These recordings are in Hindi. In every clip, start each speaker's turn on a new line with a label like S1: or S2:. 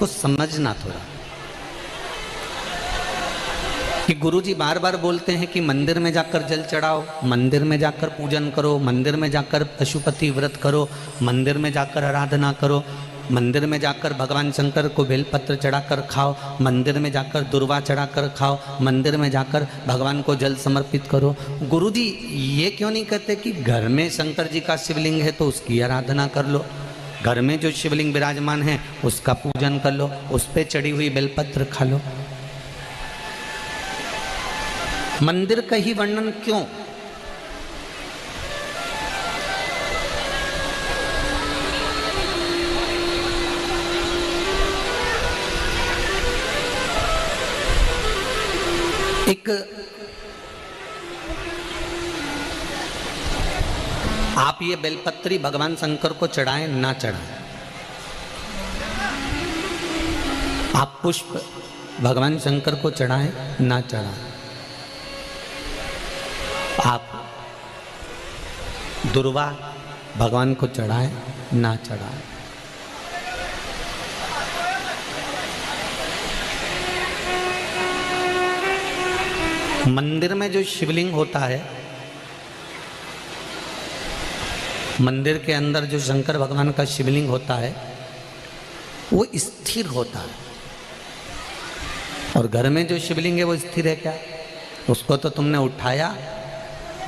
S1: इसको समझना थोड़ा कि गुरुजी बार बार बोलते हैं कि मंदिर में जाकर जल चढ़ाओ, मंदिर में जाकर पूजन करो, मंदिर में जाकर पशुपति व्रत करो, मंदिर में जाकर आराधना करो, मंदिर में जाकर भगवान शंकर को बेलपत्र चढ़ाकर खाओ, मंदिर में जाकर दुर्वा चढ़ाकर खाओ, मंदिर में जाकर भगवान को जल समर्पित करो। गुरुजी ये क्यों नहीं कहते कि घर में शंकर जी का शिवलिंग है तो उसकी आराधना कर लो, घर में जो शिवलिंग विराजमान है उसका पूजन कर लो, उस पर चढ़ी हुई बेलपत्र खा लो। मंदिर का ही वर्णन क्यों? एक आप ये बेलपत्री भगवान शंकर को चढ़ाएं ना चढ़ाएं, आप पुष्प भगवान शंकर को चढ़ाएं ना चढ़ाएं, आप दुर्वा भगवान को चढ़ाएं ना चढ़ाएं, मंदिर में जो शिवलिंग होता है, मंदिर के अंदर जो शंकर भगवान का शिवलिंग होता है वो स्थिर होता है, और घर में जो शिवलिंग है वो स्थिर है क्या? उसको तो तुमने उठाया,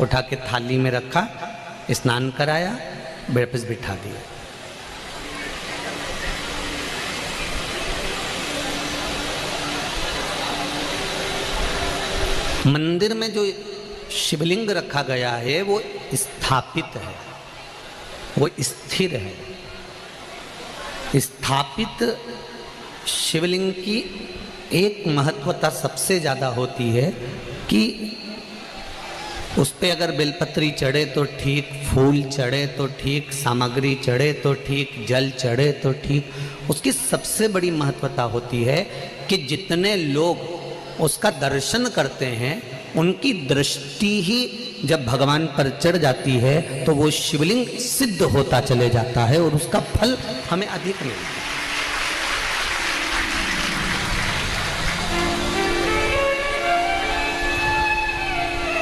S1: उठा के थाली में रखा, स्नान कराया, वापस बिठा दिया। मंदिर में जो शिवलिंग रखा गया है वो स्थापित है, वो स्थिर है। स्थापित शिवलिंग की एक महत्वता सबसे ज़्यादा होती है कि उस पर अगर बेलपत्री चढ़े तो ठीक, फूल चढ़े तो ठीक, सामग्री चढ़े तो ठीक, जल चढ़े तो ठीक। उसकी सबसे बड़ी महत्वता होती है कि जितने लोग उसका दर्शन करते हैं उनकी दृष्टि ही जब भगवान पर चढ़ जाती है तो वो शिवलिंग सिद्ध होता चले जाता है और उसका फल हमें अधिक मिलता है।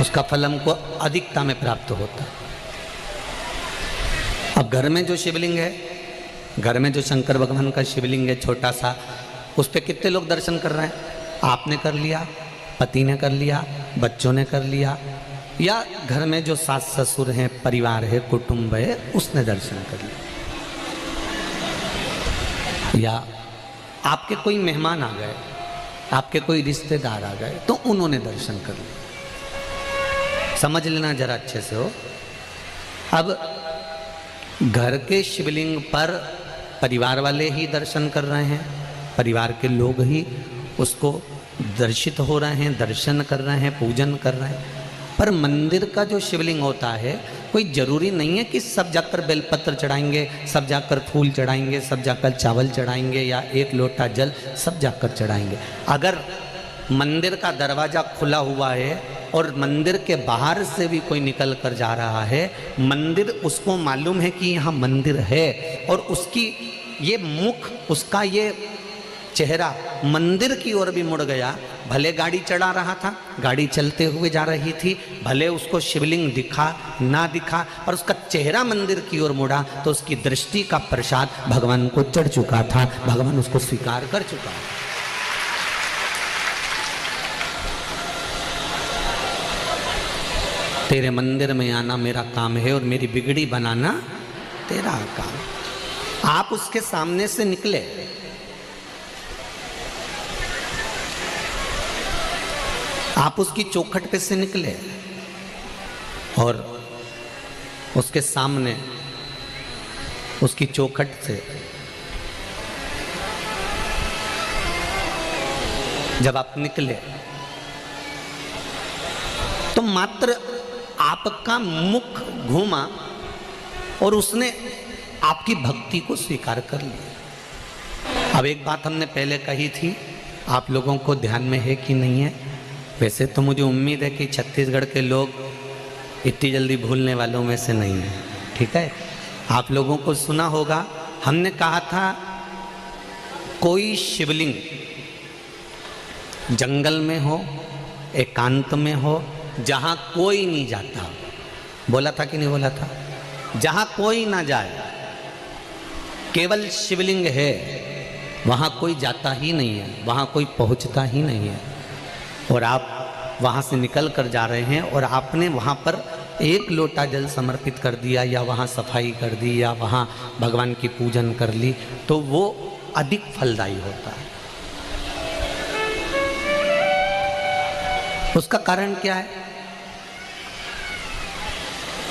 S1: उसका फल हमको अधिकता में प्राप्त होता है। अब घर में जो शिवलिंग है, घर में जो शंकर भगवान का शिवलिंग है छोटा सा, उस पर कितने लोग दर्शन कर रहे हैं? आपने कर लिया, पति ने कर लिया, बच्चों ने कर लिया, या घर में जो सास ससुर हैं, परिवार है, कुटुंब है, उसने दर्शन कर लिया, या आपके कोई मेहमान आ गए, आपके कोई रिश्तेदार आ गए तो उन्होंने दर्शन कर लिया। समझ लेना जरा अच्छे से हो। अब घर के शिवलिंग पर परिवार वाले ही दर्शन कर रहे हैं, परिवार के लोग ही उसको दर्शित हो रहे हैं, दर्शन कर रहे हैं, पूजन कर रहे हैं। पर मंदिर का जो शिवलिंग होता है, कोई ज़रूरी नहीं है कि सब जाकर बेलपत्र चढ़ाएंगे, सब जाकर फूल चढ़ाएंगे, सब जाकर चावल चढ़ाएंगे, या एक लोटा जल सब जाकर चढ़ाएंगे। अगर मंदिर का दरवाज़ा खुला हुआ है और मंदिर के बाहर से भी कोई निकल कर जा रहा है, मंदिर उसको मालूम है कि यहाँ मंदिर है, और उसकी ये मुख, उसका ये चेहरा मंदिर की ओर भी मुड़ गया। भले गाड़ी चढ़ा रहा था, गाड़ी चलते हुए जा रही थी, भले उसको शिवलिंग दिखा ना दिखा, और उसका चेहरा मंदिर की ओर मुड़ा तो उसकी दृष्टि का प्रसाद भगवान को चढ़ चुका था, भगवान उसको स्वीकार कर चुका। तेरे मंदिर में आना मेरा काम है और मेरी बिगड़ी बनाना तेरा काम। आप उसके सामने से निकले, आप उसकी चौखट पे से निकले और उसके सामने उसकी चौखट से जब आप निकले तो मात्र आपका मुख घूमा और उसने आपकी भक्ति को स्वीकार कर लिया। अब एक बात हमने पहले कही थी, आप लोगों को ध्यान में है कि नहीं है? वैसे तो मुझे उम्मीद है कि छत्तीसगढ़ के लोग इतनी जल्दी भूलने वालों में से नहीं है, ठीक है? आप लोगों को सुना होगा, हमने कहा था कोई शिवलिंग जंगल में हो, एकांत में हो, जहां कोई नहीं जाता, बोला था कि नहीं बोला था, जहां कोई ना जाए, केवल शिवलिंग है, वहां कोई जाता ही नहीं है, वहां कोई पहुंचता ही नहीं है, और आप वहां से निकल कर जा रहे हैं और आपने वहां पर एक लोटा जल समर्पित कर दिया या वहां सफाई कर दी या वहां भगवान की पूजन कर ली, तो वो अधिक फलदायी होता है। उसका कारण क्या है?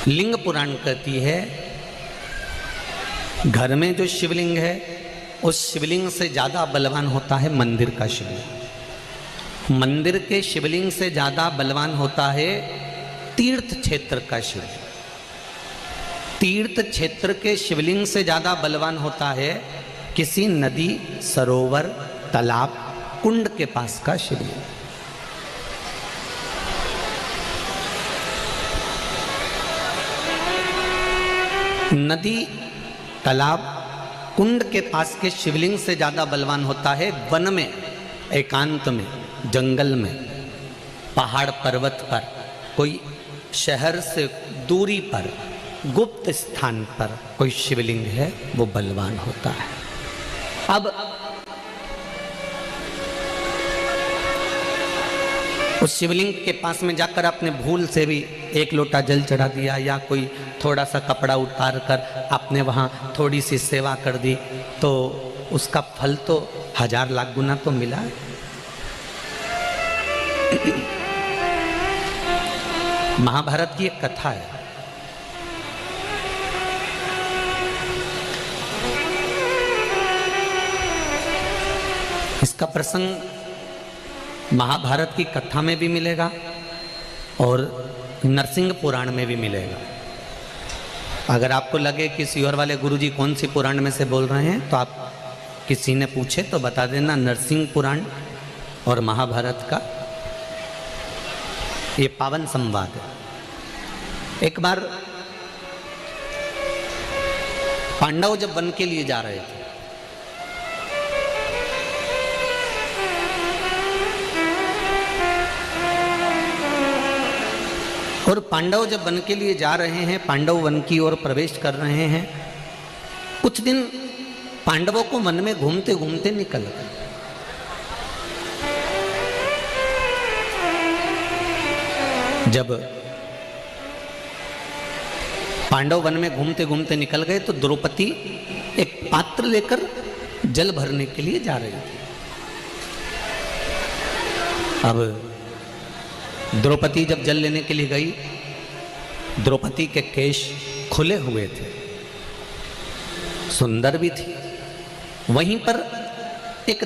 S1: लिंग पुराण कहती है, घर में जो शिवलिंग है उस शिवलिंग से ज्यादा बलवान होता है मंदिर का शिवलिंग। मंदिर के शिवलिंग से ज्यादा बलवान होता है तीर्थ क्षेत्र का शिवलिंग। तीर्थ क्षेत्र के शिवलिंग से ज्यादा बलवान होता है किसी नदी, सरोवर, तालाब, कुंड के पास का शिवलिंग। नदी, तालाब, कुंड के पास के शिवलिंग से ज्यादा बलवान होता है वन में, एकांत में, जंगल में, पहाड़ पर्वत पर, कोई शहर से दूरी पर, गुप्त स्थान पर कोई शिवलिंग है, वो बलवान होता है। अब उस शिवलिंग के पास में जाकर आपने भूल से भी एक लोटा जल चढ़ा दिया या कोई थोड़ा सा कपड़ा उतार कर आपने वहाँ थोड़ी सी सेवा कर दी, तो उसका फल तो 1000 लाख गुना तो मिला है। महाभारत की एक कथा है, इसका प्रसंग महाभारत की कथा में भी मिलेगा और नरसिंह पुराण में भी मिलेगा। अगर आपको लगे किसी और वाले गुरुजी कौन सी पुराण में से बोल रहे हैं, तो आप किसी ने पूछे तो बता देना, नरसिंह पुराण और महाभारत का ये पावन संवाद है। एक बार पांडव जब वन के लिए जा रहे थे, और पांडव जब वन के लिए जा रहे हैं, पांडव वन की ओर प्रवेश कर रहे हैं, कुछ दिन पांडवों को वन में घूमते घूमते निकल गए। जब पांडव वन में घूमते घूमते निकल गए तो द्रौपदी एक पात्र लेकर जल भरने के लिए जा रही थी। अब द्रौपदी जब जल लेने के लिए गई, द्रौपदी के केश खुले हुए थे, सुंदर भी थी। वहीं पर एक